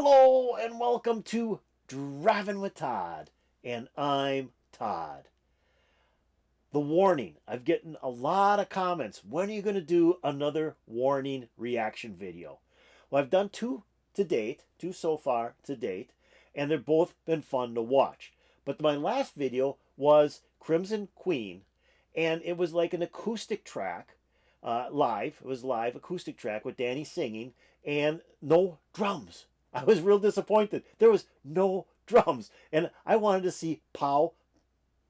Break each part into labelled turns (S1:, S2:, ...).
S1: Hello and welcome to Driving with Todd, and I'm Todd. The warning. I've gotten a lot of comments. When are you going to do another warning reaction video? Well, I've done two so far to date, and they've both been fun to watch. But my last video was Crimson Queen, and it was like an acoustic track, live. It was live acoustic track with Danny singing, and no drums. I was real disappointed. There was no drums, and I wanted to see pow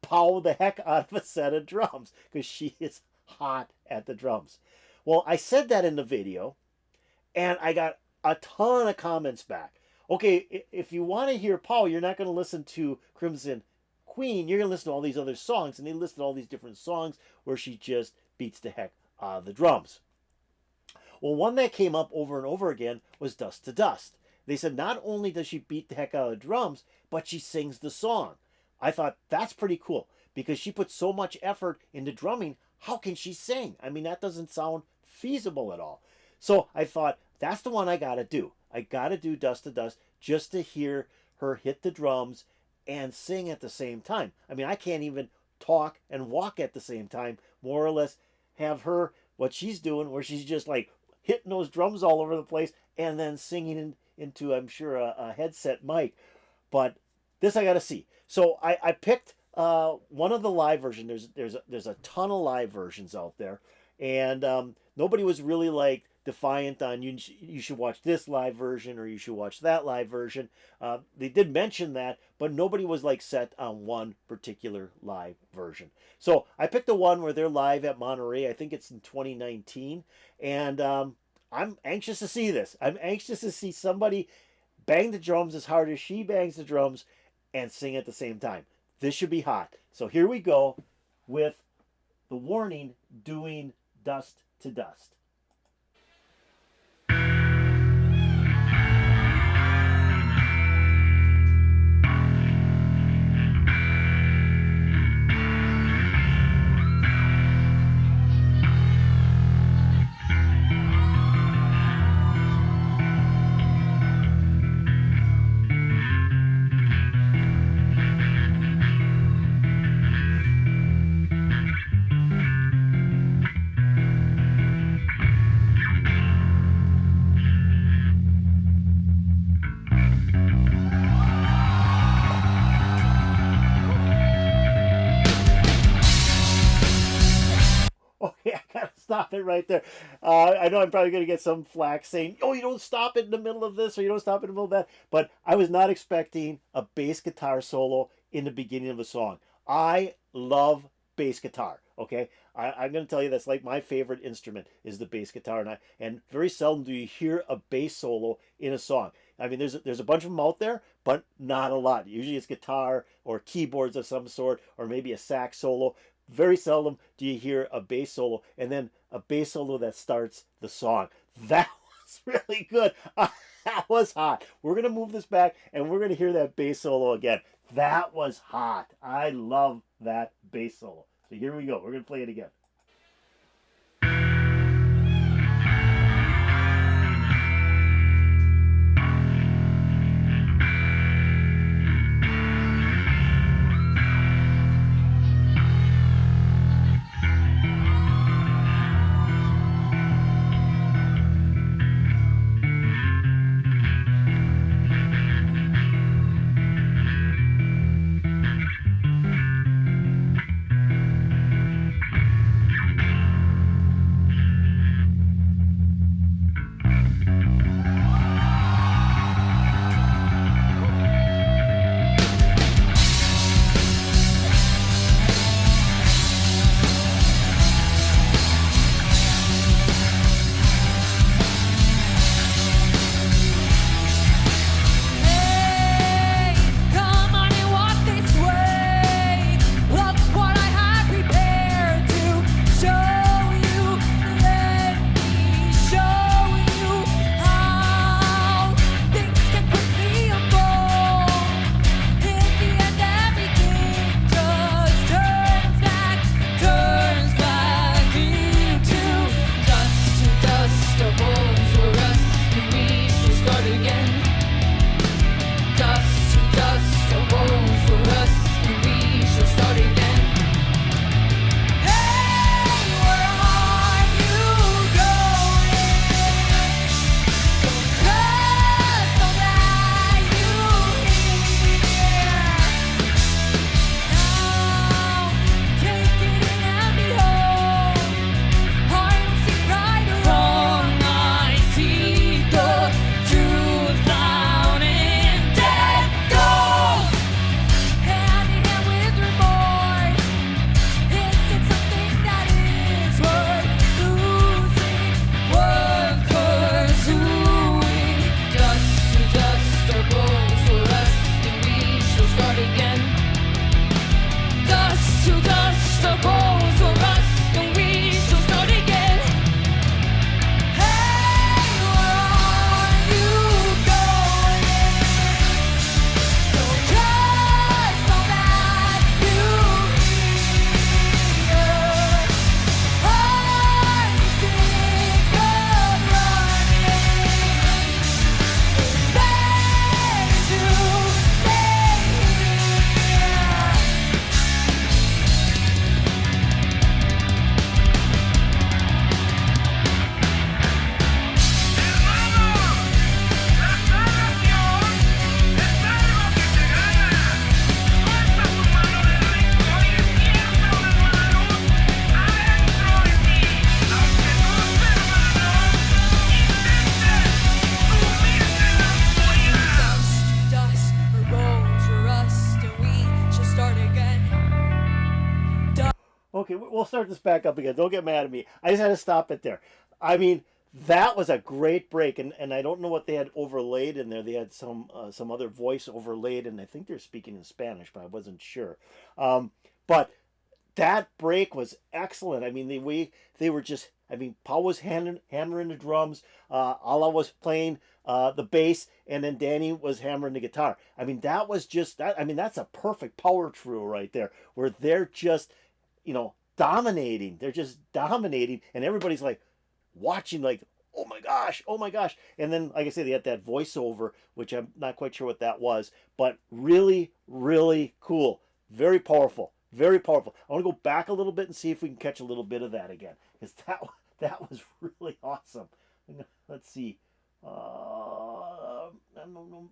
S1: the heck out of a set of drums because she is hot at the drums. Well, I said that in the video, and I got a ton of comments back. Okay, if you want to hear Pow, you're not going to listen to Crimson Queen. You're going to listen to all these other songs, and they listed all these different songs where she just beats the heck out of the drums. Well, one that came up over and over again was Dust to Dust. They said not only does she beat the heck out of the drums, but she sings the song. I thought that's pretty cool because she put so much effort into drumming. How can she sing? I mean, that doesn't sound feasible at all. So I thought that's the one I got to do. I got to do Dust to Dust just to hear her hit the drums and sing at the same time. I mean, I can't even talk and walk at the same time, more or less have her, what she's doing, where she's just like hitting those drums all over the place and then singing into, I'm sure, a headset mic. But this I got to see. So I picked one of the live versions. There's a ton of live versions out there, and nobody was really like defiant on you should watch this live version or you should watch that live version. They did mention that, but nobody was like set on one particular live version. So I picked the one where they're live at Monterey. I think it's in 2019, and I'm anxious to see this. I'm anxious to see somebody bang the drums as hard as she bangs the drums and sing at the same time. This should be hot. So here we go with the warning doing Dust to Dust. Okay, I gotta stop it right there. I know I'm probably gonna get some flack saying, "Oh, you don't stop it in the middle of this, or you don't stop it in the middle of that." But I was not expecting a bass guitar solo in the beginning of a song. I love bass guitar. Okay, I'm gonna tell you that's like my favorite instrument is the bass guitar, and very seldom do you hear a bass solo in a song. I mean, there's a bunch of them out there, but not a lot. Usually it's guitar or keyboards of some sort, or maybe a sax solo. Very seldom do you hear a bass solo and then a bass solo that starts the song. That was really good. That was hot. We're going to move this back and we're going to hear that bass solo again. That was hot. I love that bass solo. So here we go. We're going to play it again. Okay, we'll start this back up again. Don't get mad at me. I just had to stop it there. I mean, that was a great break, and I don't know what they had overlaid in there. They had some other voice overlaid, and I think they're speaking in Spanish, but I wasn't sure. But that break was excellent. I mean, they were just. I mean, Paul was hammering the drums. Allah was playing the bass, and then Danny was hammering the guitar. I mean, that was just that. I mean, that's a perfect power trio right there, where they're just, dominating. They're just dominating, and everybody's like watching, like, oh my gosh, oh my gosh. And then, like I said, they had that voiceover, which I'm not quite sure what that was, but really, really cool. Very powerful. Very powerful. I want to go back a little bit and see if we can catch a little bit of that again, because that was really awesome. Let's see. We'll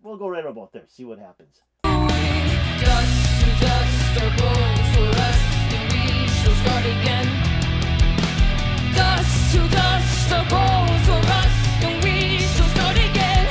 S1: go right about there. See what happens. Dust to dust, our bones will rest, and we shall start again. Dust to dust, our bones will rust, and we shall start again.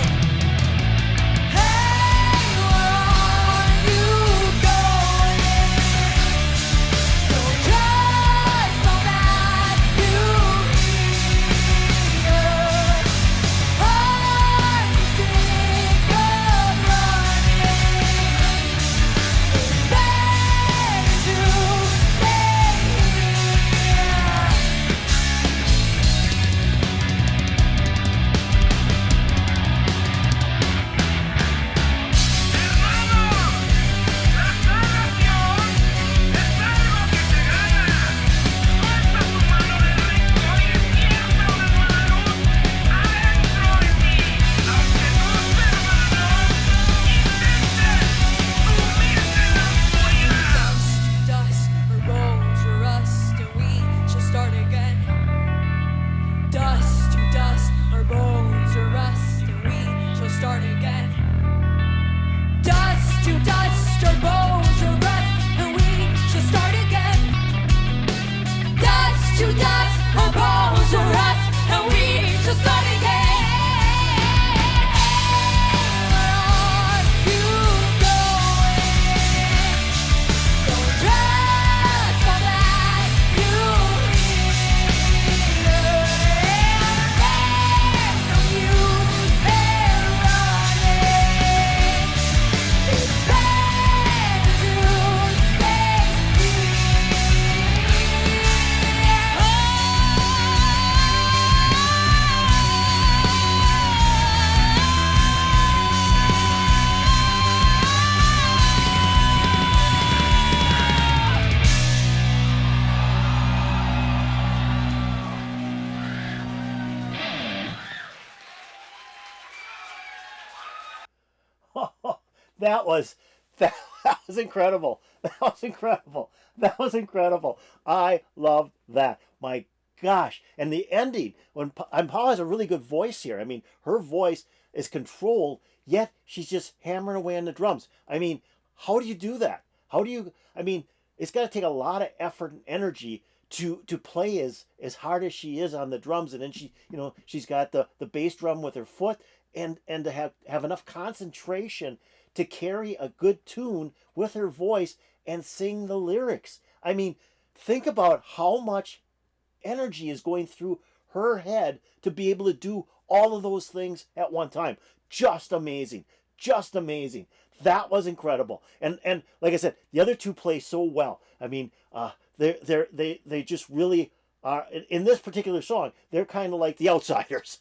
S1: that was that, that was incredible. That was incredible. That was incredible. I love that. My gosh. And the ending, and Paula has a really good voice here. I mean, her voice is controlled, yet she's just hammering away on the drums. I mean, how do you do that? I mean, it's got to take a lot of effort and energy to play as hard as she is on the drums, and then she's got the bass drum with her foot, and to have enough concentration to carry a good tune with her voice and sing the lyrics. I mean, think about how much energy is going through her head to be able to do all of those things at one time. Just amazing. Just amazing. That was incredible. And like I said, the other two play so well. I mean, they just really are, in this particular song, they're kind of like the outsiders,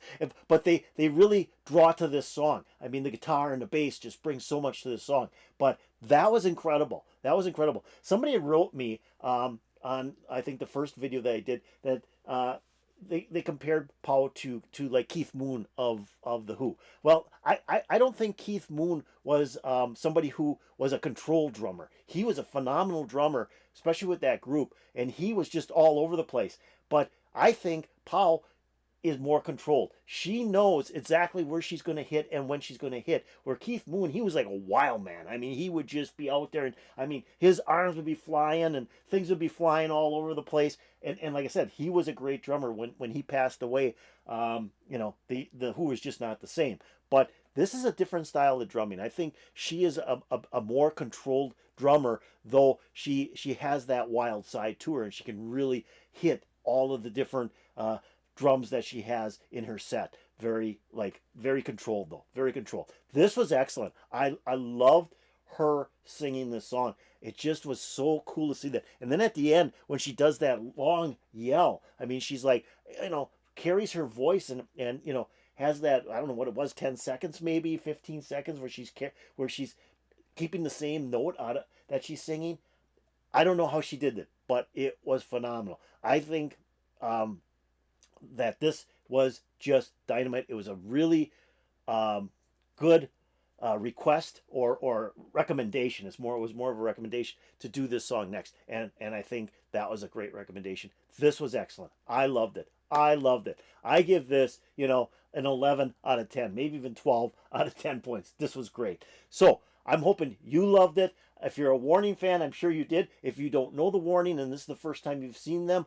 S1: but they really draw to this song. I mean, the guitar and the bass just bring so much to this song. But that was incredible. That was incredible. Somebody wrote me on, I think, the first video that I did, that they compared Pow to like Keith Moon of the Who. Well, I don't think Keith Moon was somebody who was a control drummer. He was a phenomenal drummer, especially with that group, and he was just all over the place. But I think Pow is more controlled. She knows exactly where she's going to hit and when she's going to hit. Where Keith Moon, he was like a wild man. I mean, he would just be out there, and I mean, his arms would be flying and things would be flying all over the place. And like I said, he was a great drummer. When he passed away, the Who is just not the same. But This is a different style of drumming. I think she is a more controlled drummer, though she has that wild side to her, and she can really hit all of the different drums that she has in her set. Very controlled though, very controlled. This was excellent. I loved her singing this song. It just was so cool to see that. And then at the end, when she does that long yell, I mean, she's like, carries her voice and has that, I don't know what it was, 10 seconds maybe, 15 seconds where she's keeping the same note that she's singing. I don't know how she did it, but it was phenomenal. I think that this was just dynamite. It was a really good request or recommendation. It was more of a recommendation to do this song next, and I think that was a great recommendation. This was excellent. I loved it. I loved it. I give this, an 11 out of 10, maybe even 12 out of 10 points. This was great. So I'm hoping you loved it. If you're a Warning fan, I'm sure you did. If you don't know the Warning and this is the first time you've seen them,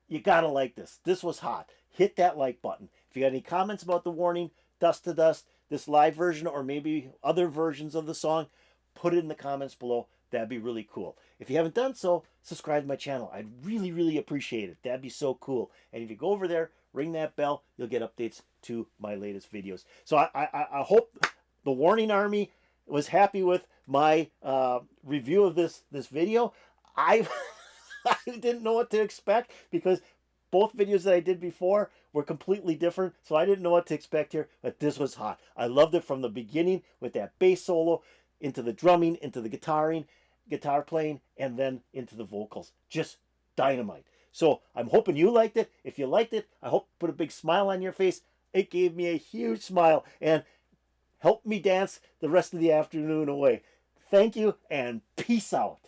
S1: you gotta like this. This was hot. Hit that like button. If you got any comments about the Warning, Dust to Dust, this live version, or maybe other versions of the song, put it in the comments below. That'd be really cool. If you haven't done so, subscribe to my channel. I'd really, really appreciate it. That'd be so cool. And if you go over there, ring that bell, you'll get updates to my latest videos. So I hope the Warning Army was happy with my review of this video. I I didn't know what to expect because both videos that I did before were completely different, so I didn't know what to expect here, but this was hot. I loved it from the beginning with that bass solo, into the drumming, into the guitar playing, and then into the vocals. Just dynamite. So I'm hoping you liked it. If you liked it, I hope put a big smile on your face. It gave me a huge smile and helped me dance the rest of the afternoon away. Thank you and peace out.